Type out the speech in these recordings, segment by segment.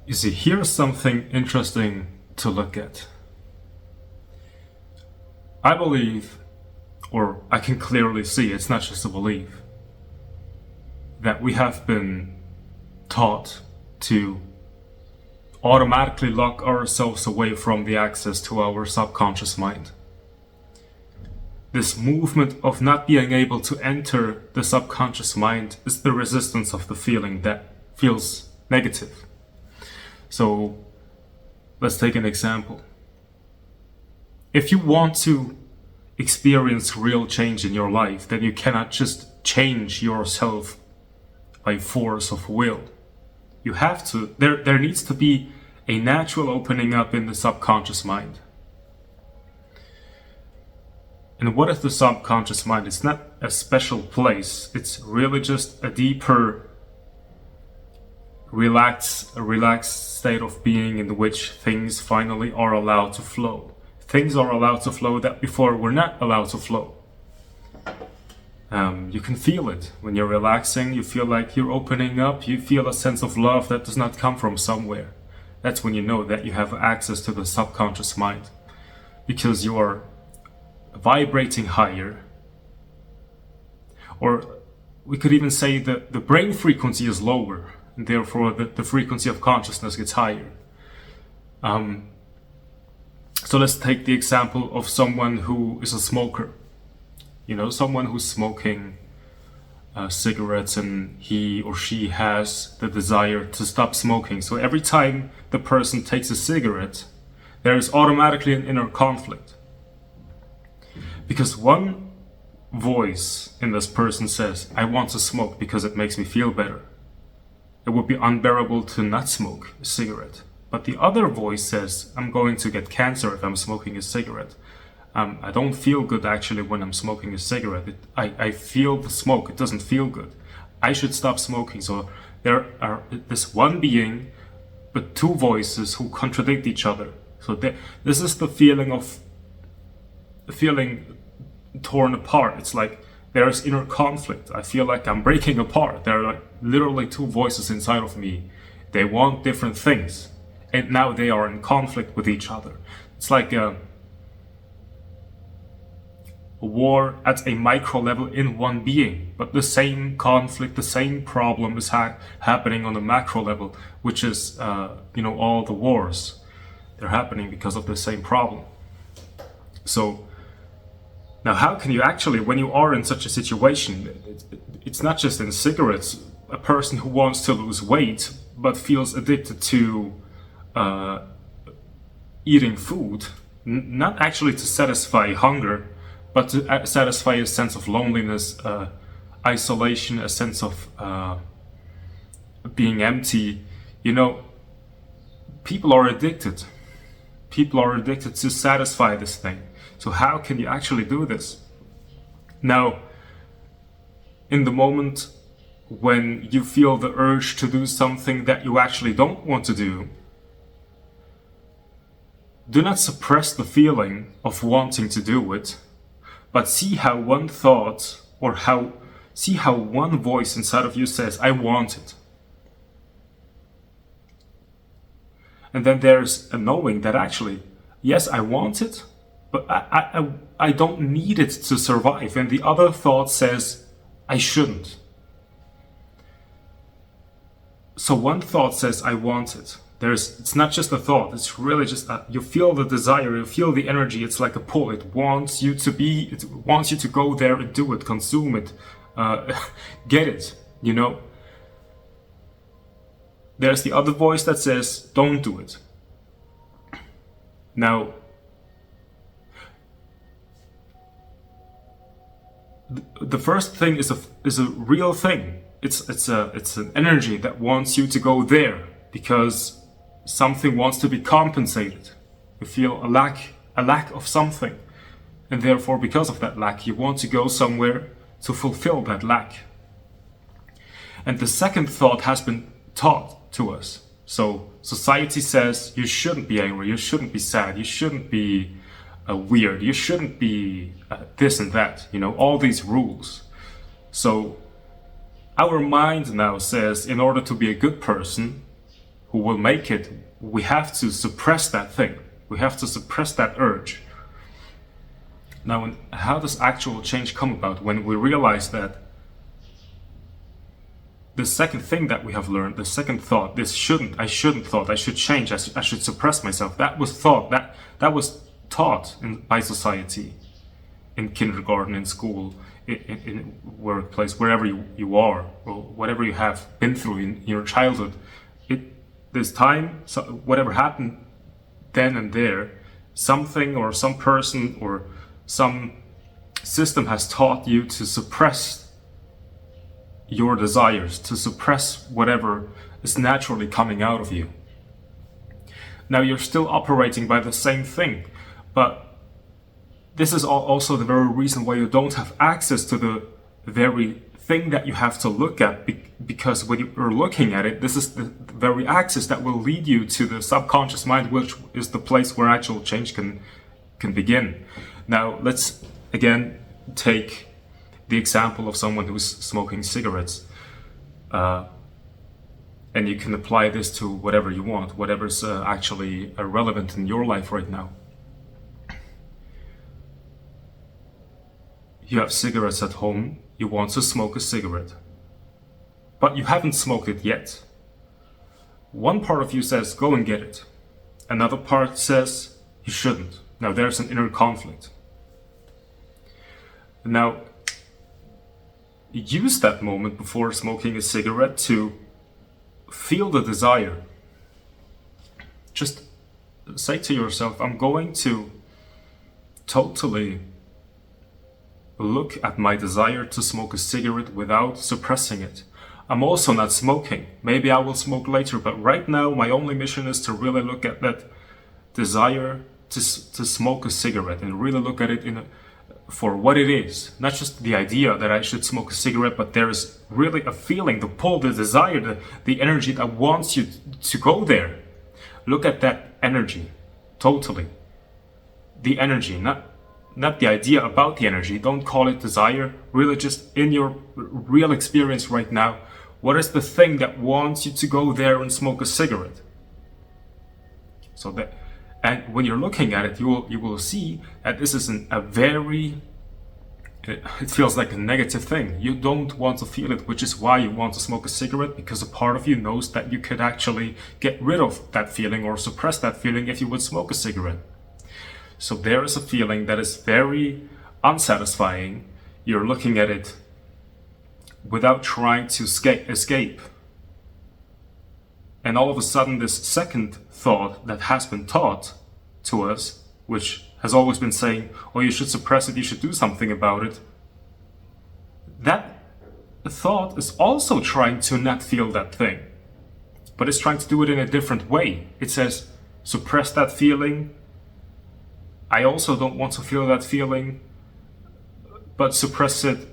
You see, here's something interesting to look at. I believe, or I can clearly see, it's not just a belief, that we have been taught to automatically lock ourselves away from the access to our subconscious mind. This movement of not being able to enter the subconscious mind is the resistance of the feeling that feels negative. So let's take an example. If you want to experience real change in your life, then you cannot just change yourself by force of will. You have to, there needs to be a natural opening up in the subconscious mind. And what is the subconscious mind? It's not a special place. It's really just a deeper, relaxed state of being in which things finally are allowed to flow. Things are allowed to flow that before were not allowed to flow. You can feel it when you're relaxing. You feel like you're opening up. You feel a sense of love that does not come from somewhere. That's when you know that you have access to the subconscious mind, because you are vibrating higher. Or we could even say that the brain frequency is lower, and therefore the frequency of consciousness gets higher. So let's take the example of someone who is a smoker. You know, someone who's smoking cigarettes, and he or she has the desire to stop smoking. So every time the person takes a cigarette, there is automatically an inner conflict. Because one voice in this person says, I want to smoke because it makes me feel better. It would be unbearable to not smoke a cigarette. But the other voice says, I'm going to get cancer if I'm smoking a cigarette. I don't feel good actually when I'm smoking a cigarette. I feel the smoke, it doesn't feel good. I should stop smoking. So there are this one being, but two voices who contradict each other. So this is the feeling torn apart. It's like there's inner conflict. I feel like I'm breaking apart. There are like literally two voices inside of me. They want different things, and now they are in conflict with each other. It's like a war at a micro level in one being, but the same conflict, the same problem is happening on a macro level, which is all the wars. They're happening because of the same problem. So now how can you actually, when you are in such a situation, it's not just in cigarettes, a person who wants to lose weight but feels addicted to eating food, not actually to satisfy hunger, but to satisfy a sense of loneliness, isolation, a sense of being empty. People are addicted. People are addicted to satisfy this thing. So how can you actually do this? Now, in the moment when you feel the urge to do something that you actually don't want to do not suppress the feeling of wanting to do it, but see how one thought see how one voice inside of you says, I want it. And then there's a knowing that actually, yes, I want it, but I don't need it to survive. And the other thought says, I shouldn't. So one thought says, I want it. It's not just a thought, it's really just, you feel the desire, you feel the energy, it's like a pull. It wants you to go there and do it, consume it, get it, There's the other voice that says, don't do it. Now, the first thing is a real thing. It's an energy that wants you to go there because something wants to be compensated. You feel a lack of something, and therefore because of that lack you want to go somewhere to fulfill that lack. And the second thought has been taught to us. So society says you shouldn't be angry, you shouldn't be sad, you shouldn't be weird, you shouldn't be this and that, all these rules. So our mind now says, in order to be a good person who will make it, we have to suppress that thing. We have to suppress that urge. Now, how does actual change come about? When we realize that the second thing that we have learned, the second thought, I shouldn't thought, I should change, I should suppress myself. That was thought, that was taught by society, in kindergarten, in school, in workplace, wherever you are, or whatever you have been through in your childhood. This time, so whatever happened then and there, something or some person or some system has taught you to suppress your desires, to suppress whatever is naturally coming out of you. Now you're still operating by the same thing, but this is also the very reason why you don't have access to the very thing that you have to look at, because when you're looking at it, this is the very axis that will lead you to the subconscious mind, which is the place where actual change can begin. Now let's again take the example of someone who's smoking cigarettes, and you can apply this to whatever you want, whatever's actually relevant in your life right now. You have cigarettes at home, you want to smoke a cigarette, but you haven't smoked it yet. One part of you says, go and get it. Another part says, you shouldn't. Now there's an inner conflict. Now, use that moment before smoking a cigarette to feel the desire. Just say to yourself, I'm going to totally look at my desire to smoke a cigarette without suppressing it. I'm also not smoking. Maybe I will smoke later, but right now my only mission is to really look at that desire to smoke a cigarette and really look at it for what it is. Not just the idea that I should smoke a cigarette, but there is really a feeling, the pull, the desire, the energy that wants you to go there. Look at that energy, totally. The energy, not the idea about the energy. Don't call it desire. Really, just in your real experience right now, what is the thing that wants you to go there and smoke a cigarette? And when you're looking at it, you will see that this is it feels like a negative thing. You don't want to feel it, which is why you want to smoke a cigarette, because a part of you knows that you could actually get rid of that feeling or suppress that feeling if you would smoke a cigarette. So there is a feeling that is very unsatisfying. You're looking at it without trying to escape. And all of a sudden, this second thought that has been taught to us, which has always been saying, oh, you should suppress it, you should do something about it. That thought is also trying to not feel that thing, but it's trying to do it in a different way. It says, suppress that feeling. I also don't want to feel that feeling, but suppress it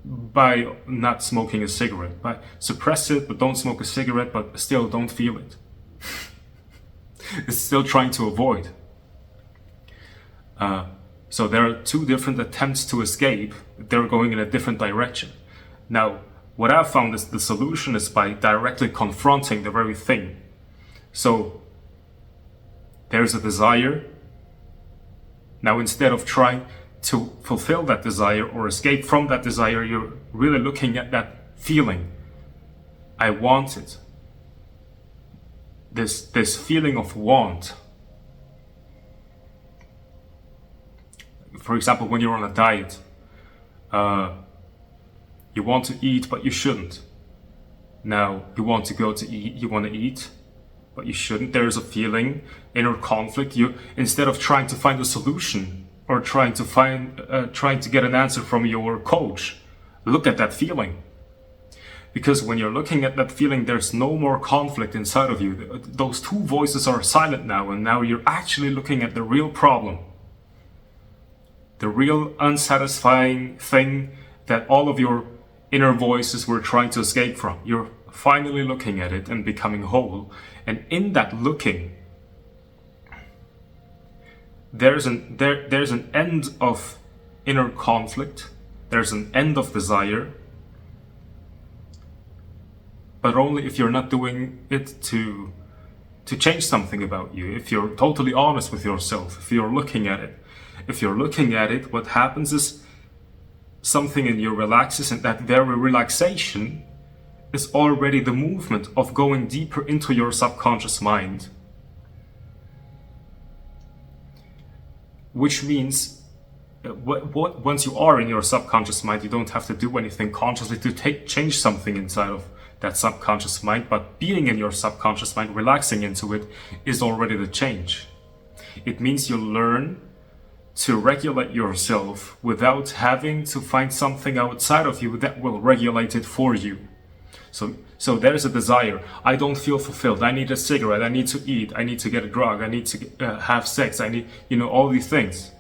by not smoking a cigarette. By suppress it, but don't smoke a cigarette, but still don't feel it. It's still trying to avoid. So there are two different attempts to escape. They're going in a different direction. Now, what I've found is the solution is by directly confronting the very thing. So there's a desire. Now, instead of trying to fulfill that desire or escape from that desire, you're really looking at that feeling. I want it. This feeling of want. For example, when you're on a diet, you want to eat, but you shouldn't. Now, you want to go to eat, you want to eat, but you shouldn't. There's a feeling, inner conflict. You, instead of trying to find a solution or trying to get an answer from your coach, look at that feeling. Because when you're looking at that feeling, there's no more conflict inside of you. Those two voices are silent now, and now you're actually looking at the real problem. The real unsatisfying thing that all of your inner voices were trying to escape from. You're finally looking at it and becoming whole. And in that looking, there's an end of inner conflict. There's an end of desire. But only if you're not doing it to to change something about you, if you're totally honest with yourself, if you're looking at it. If you're looking at it, what happens is something in you relaxes, and that very relaxation is already the movement of going deeper into your subconscious mind. Which means once you are in your subconscious mind, you don't have to do anything consciously to change something inside of that subconscious mind, but being in your subconscious mind, relaxing into it, is already the change. It means you learn to regulate yourself without having to find something outside of you that will regulate it for you. So there's a desire. I don't feel fulfilled. I need a cigarette. I need to eat. I need to get a drug. I need to have sex. I need, all these things.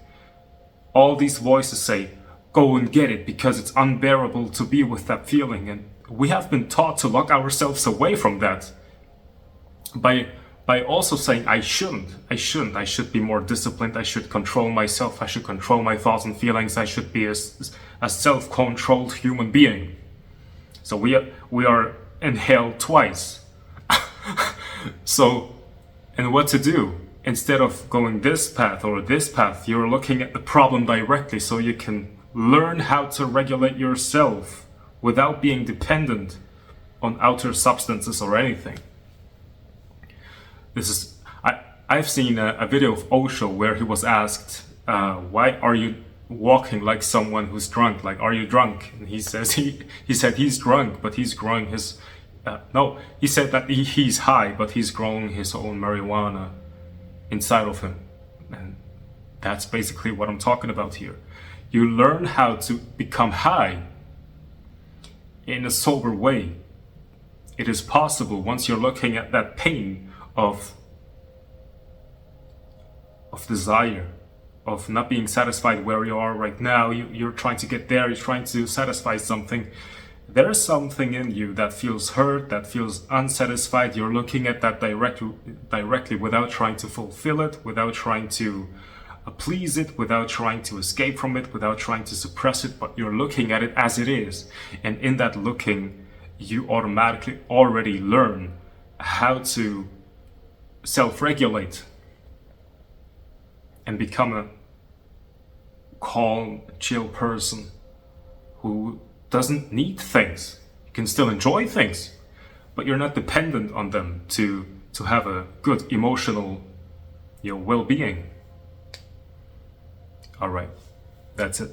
All these voices say, go and get it, because it's unbearable to be with that feeling. And we have been taught to lock ourselves away from that by also saying, I should be more disciplined. I should control myself. I should control my thoughts and feelings. I should be a self-controlled human being. So we are in hell twice. So, and what to do? Instead of going this path or this path, you're looking at the problem directly, so you can learn how to regulate yourself without being dependent on outer substances or anything. I've seen a video of Osho where he was asked, why are you walking like someone who's drunk? Like, are you drunk? And he says he said he's drunk, but he's growing his no, he said that he's high, but he's growing his own marijuana inside of him. And that's basically what I'm talking about here. You learn how to become high in a sober way. It is possible once you're looking at that pain of desire, of not being satisfied where you are right now. You're trying to get there, you're trying to satisfy something. There is something in you that feels hurt, that feels unsatisfied. You're looking at that directly without trying to fulfill it, without trying to please it, without trying to escape from it, without trying to suppress it, but you're looking at it as it is. And in that looking, you automatically already learn how to self-regulate and become a calm, chill person who doesn't need things. You can still enjoy things, but you're not dependent on them to have a good emotional, well-being. All right, that's it.